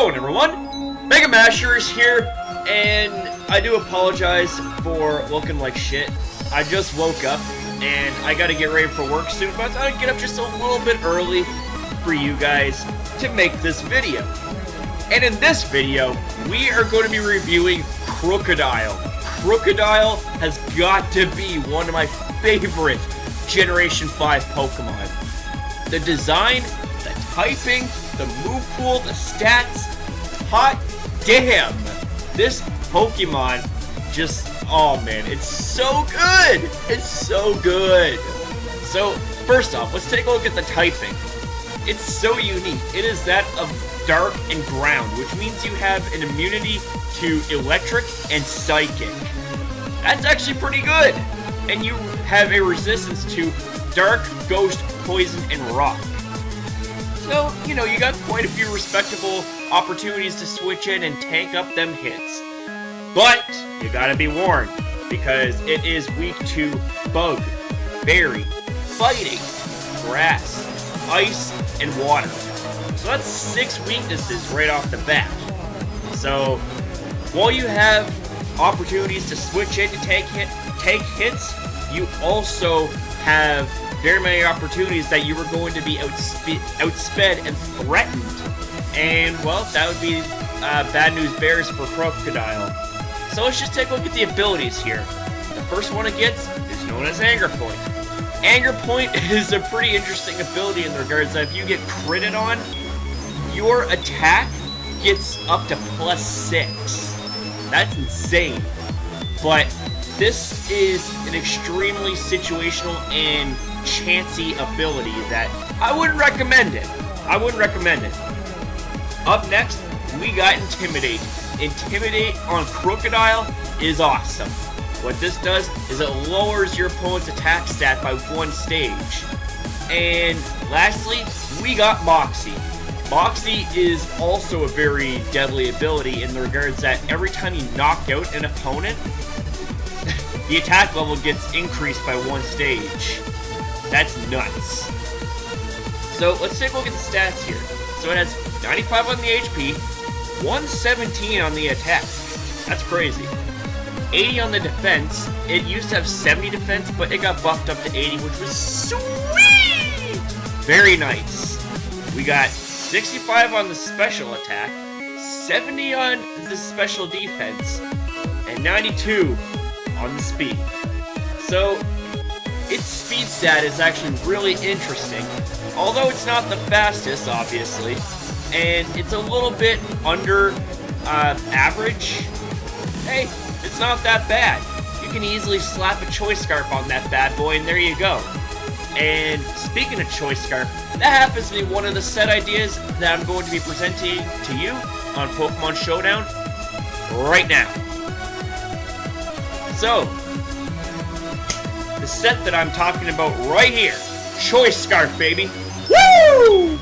going, everyone? Mega Mashers here, and I do apologize for looking like shit. I just woke up, and I gotta get ready for work soon, but I thought I'd get up just a little bit early for you guys to make this video. And in this video, we are going to be reviewing Krookodile. Krookodile has got to be one of my favorite Generation 5 Pokemon. The design, the typing, the move pool, the stats, hot damn! This Pokemon just, oh man, it's so good! It's so good! So, first off, let's take a look at the typing. It's so unique. It is that of Dark and Ground, which means you have an immunity to Electric and Psychic. That's actually pretty good! And you have a resistance to Dark, Ghost, Poison, and Rock. So, you know, you got quite a few respectable opportunities to switch in and tank up them hits. But, you gotta be warned, because it is weak to Bug, Berry, Fighting, Grass, Ice, and Water. So that's 6 weaknesses right off the bat. So, while you have opportunities to switch in to take hits, you also have very many opportunities that you were going to be outsped and threatened. And, well, that would be bad news bears for Krookodile. So let's just take a look at the abilities here. The first one it gets is known as Anger Point. Anger Point is a pretty interesting ability in the regards that if you get critted on, your attack gets up to +6. That's insane. But this is an extremely situational and chancy ability that I wouldn't recommend it. I wouldn't recommend it. Up next, we got Intimidate. Intimidate on Krookodile is awesome. What this does is it lowers your opponent's attack stat by 1 stage. And lastly, we got Moxie. Moxie is also a very deadly ability in the regards that every time you knock out an opponent, the attack level gets increased by 1 stage. That's nuts. So let's take a look at the stats here. So it has 95 on the HP, 117 on the attack. That's crazy. 80 on the defense. It used to have 70 defense, but it got buffed up to 80, which was sweet! Very nice. We got 65 on the special attack, 70 on the special defense, and 92 on the speed. So, its speed stat is actually really interesting, although it's not the fastest, obviously, and it's a little bit under average. Hey, it's not that bad. You can easily slap a Choice Scarf on that bad boy, and there you go. And speaking of Choice Scarf, that happens to be one of the set ideas that I'm going to be presenting to you on Pokemon Showdown right now. So, the set that I'm talking about right here, Choice Scarf, baby. Woo!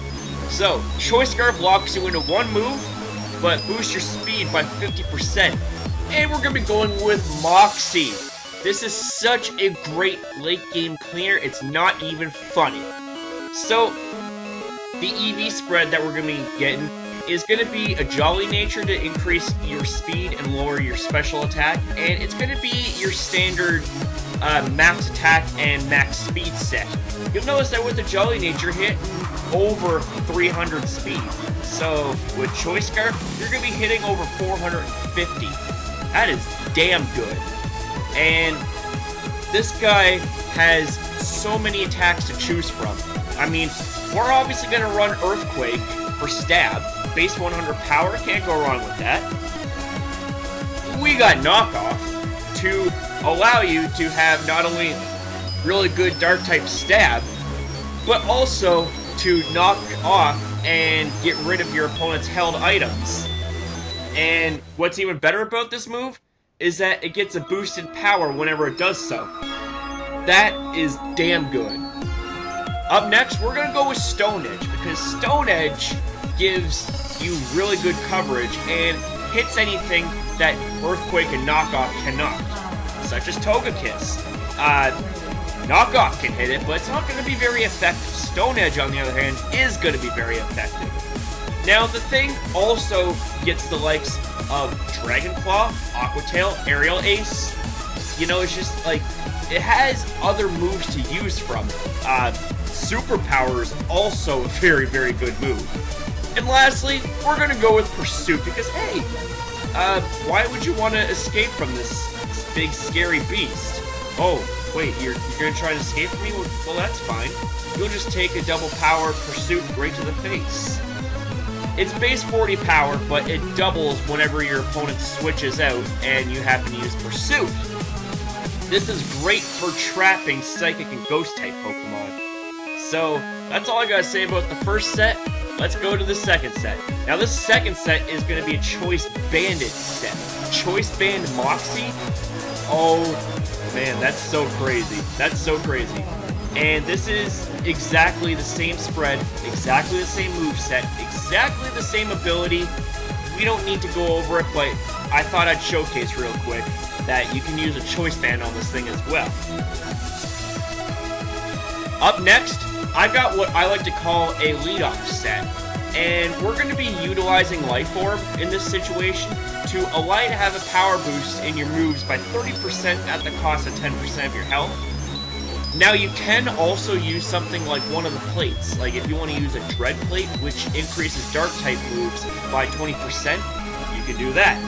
So, Choice Scarf locks you into one move, but boosts your speed by 50%. And we're going to be going with Moxie. This is such a great late game cleaner, it's not even funny. So, the EV spread that we're going to be getting is going to be a Jolly Nature to increase your speed and lower your special attack, and it's going to be your standard max attack and max speed set. You'll notice that with the Jolly Nature hit over 300 speed. So, with Choice Scarf, you're going to be hitting over 450. That is damn good. And this guy has so many attacks to choose from. I mean, we're obviously going to run Earthquake for stab. Base 100 power, can't go wrong with that. We got Knockoff to allow you to have not only really good Dark-type stab, but also to knock off and get rid of your opponent's held items. And what's even better about this move is that it gets a boosted power whenever it does so. That is damn good. Up next, we're going to go with Stone Edge, because Stone Edge gives you really good coverage and hits anything that Earthquake and Knockoff cannot, such as Togekiss. Knockoff can hit it, but it's not going to be very effective. Stone Edge, on the other hand, is going to be very effective. Now, the thing also gets the likes of Dragon Claw, Aqua Tail, Aerial Ace. You know, it's just like, it has other moves to use from. Superpower is also a very, very good move. And lastly, we're gonna go with Pursuit, because hey, why would you want to escape from this big scary beast? Oh, wait, you're gonna try to escape from me? Well, that's fine. You'll just take a double power Pursuit right to the face. It's base 40 power, but it doubles whenever your opponent switches out and you happen to use Pursuit. This is great for trapping Psychic and Ghost-type Pokemon. So, that's all I gotta say about the first set. Let's go to the second set. Now, this second set is gonna be a Choice Banded set. Choice Band Moxie? Oh, man, that's so crazy. That's so crazy. And this is exactly the same spread, exactly the same moveset, exactly the same ability. We don't need to go over it, but I thought I'd showcase real quick that you can use a Choice Band on this thing as well. Up next, I've got what I like to call a leadoff set. And we're going to be utilizing Life Orb in this situation to allow you to have a power boost in your moves by 30% at the cost of 10% of your health. Now, you can also use something like one of the plates. Like, if you want to use a Dread Plate, which increases Dark-type moves by 20%, you can do that.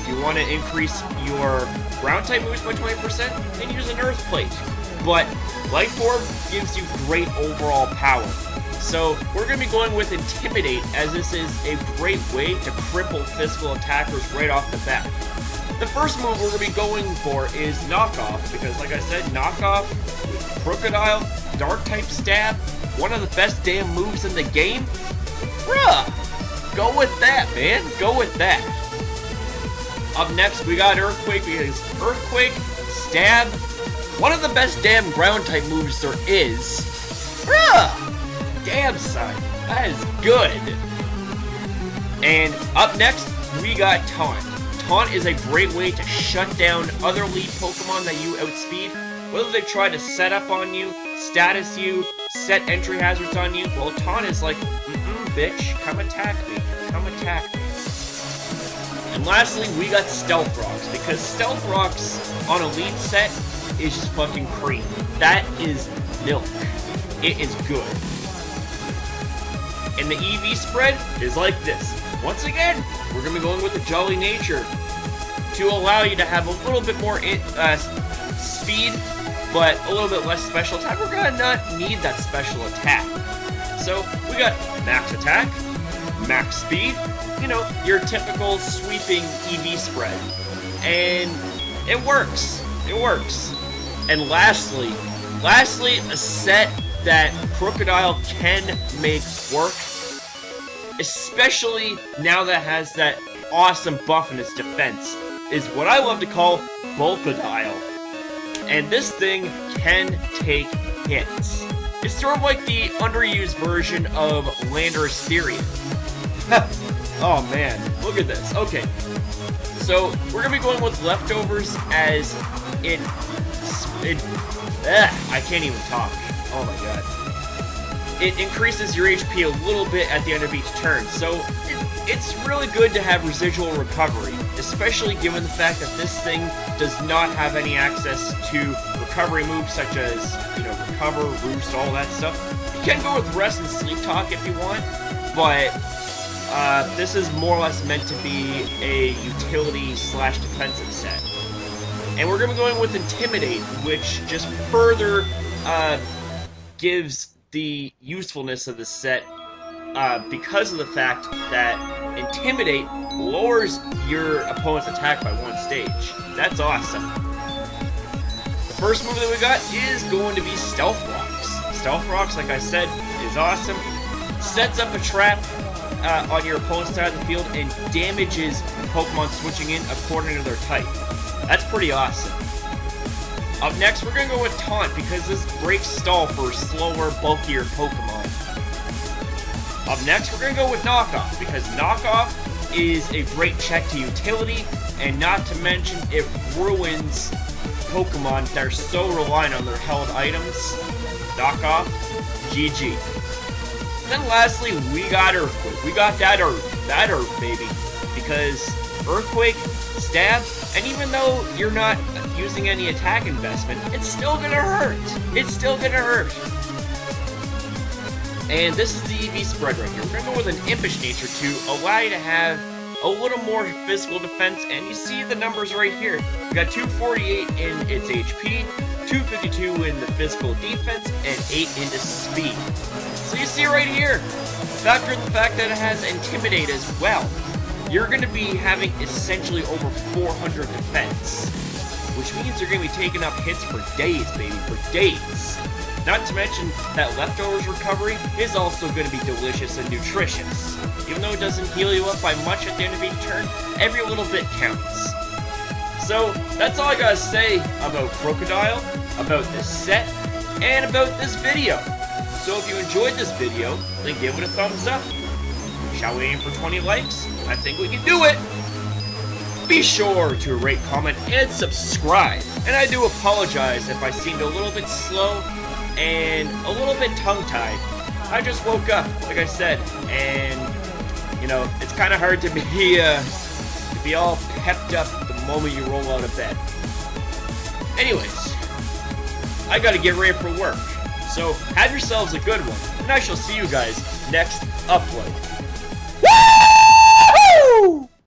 If you want to increase your Ground-type moves by 20%, then use an Earth Plate. But Life Orb gives you great overall power. So, we're going to be going with Intimidate, as this is a great way to cripple physical attackers right off the bat. The first move we're going to be going for is Knockoff, because like I said, Knockoff with Krookodile, Dark-type Stab, one of the best damn moves in the game. Bruh! Go with that, man. Go with that. Up next, we got Earthquake, because Earthquake, Stab, one of the best damn Ground-type moves there is. Bruh! Damn, son. That is good. And up next, we got Taunt. Taunt is a great way to shut down other lead Pokemon that you outspeed. Whether they try to set up on you, status you, set entry hazards on you, well, Taunt is like, bitch, come attack me. Come attack me. And lastly, we got Stealth Rocks, because Stealth Rocks on a lead set is just fucking cream. That is milk. It is good. And the EV spread is like this. Once again, we're going to be going with the Jolly Nature to allow you to have a little bit more speed, but a little bit less special attack. We're going to not need that special attack. So, we got max attack, max speed, you know, your typical sweeping EV spread. And it works. It works. And lastly, a set that Krookodile can make work, especially now that it has that awesome buff in its defense, is what I love to call Bulkadile. And this thing can take hits. It's sort of like the underused version of Landorus Therian. Oh man, look at this. Okay, so we're going to be going with Leftovers as I can't even talk. Oh my god. It increases your HP a little bit at the end of each turn, so it's really good to have residual recovery, especially given the fact that this thing does not have any access to recovery moves such as, you know, Recover, Roost, all that stuff. You can go with Rest and Sleep Talk if you want, but this is more or less meant to be a utility/defensive set. And we're going to be going with Intimidate, which just further gives the usefulness of the set because of the fact that Intimidate lowers your opponent's attack by 1 stage. That's awesome. The first move that we got is going to be Stealth Rocks. Stealth Rocks, like I said, is awesome. Sets up a trap on your opponent's side of the field and damages Pokemon switching in according to their type. That's pretty awesome. Up next, we're going to go with Taunt, because this breaks stall for slower, bulkier Pokemon. Up next, we're going to go with Knockoff, because Knockoff is a great check to utility, and not to mention, it ruins Pokemon that are so reliant on their held items. Knockoff, GG. Then lastly, we got Earthquake. We got that Earth, baby. Because Earthquake, Stab, and even though you're not using any attack investment, it's still gonna hurt. It's still gonna hurt. And this is the EV spread right here. We're gonna go with an Impish Nature to allow you to have a little more physical defense, and you see the numbers right here. We got 248 in its HP, 252 in the physical defense, and 8 into speed. So you see right here, factor in the fact that it has Intimidate as well. You're going to be having essentially over 400 defense, which means you're going to be taking up hits for days, baby, for days. Not to mention that Leftovers recovery is also going to be delicious and nutritious. Even though it doesn't heal you up by much at the end of each turn, every little bit counts. So that's all I gotta say about Krookodile, about this set, and about this video. So if you enjoyed this video, then give it a thumbs up. Shall we aim for 20 likes? I think we can do it! Be sure to rate, comment, and subscribe. And I do apologize if I seemed a little bit slow and a little bit tongue-tied. I just woke up, like I said, and you know, it's kind of hard to be all pepped up the moment you roll out of bed. Anyways, I gotta get ready for work. So have yourselves a good one, and I shall see you guys next upload.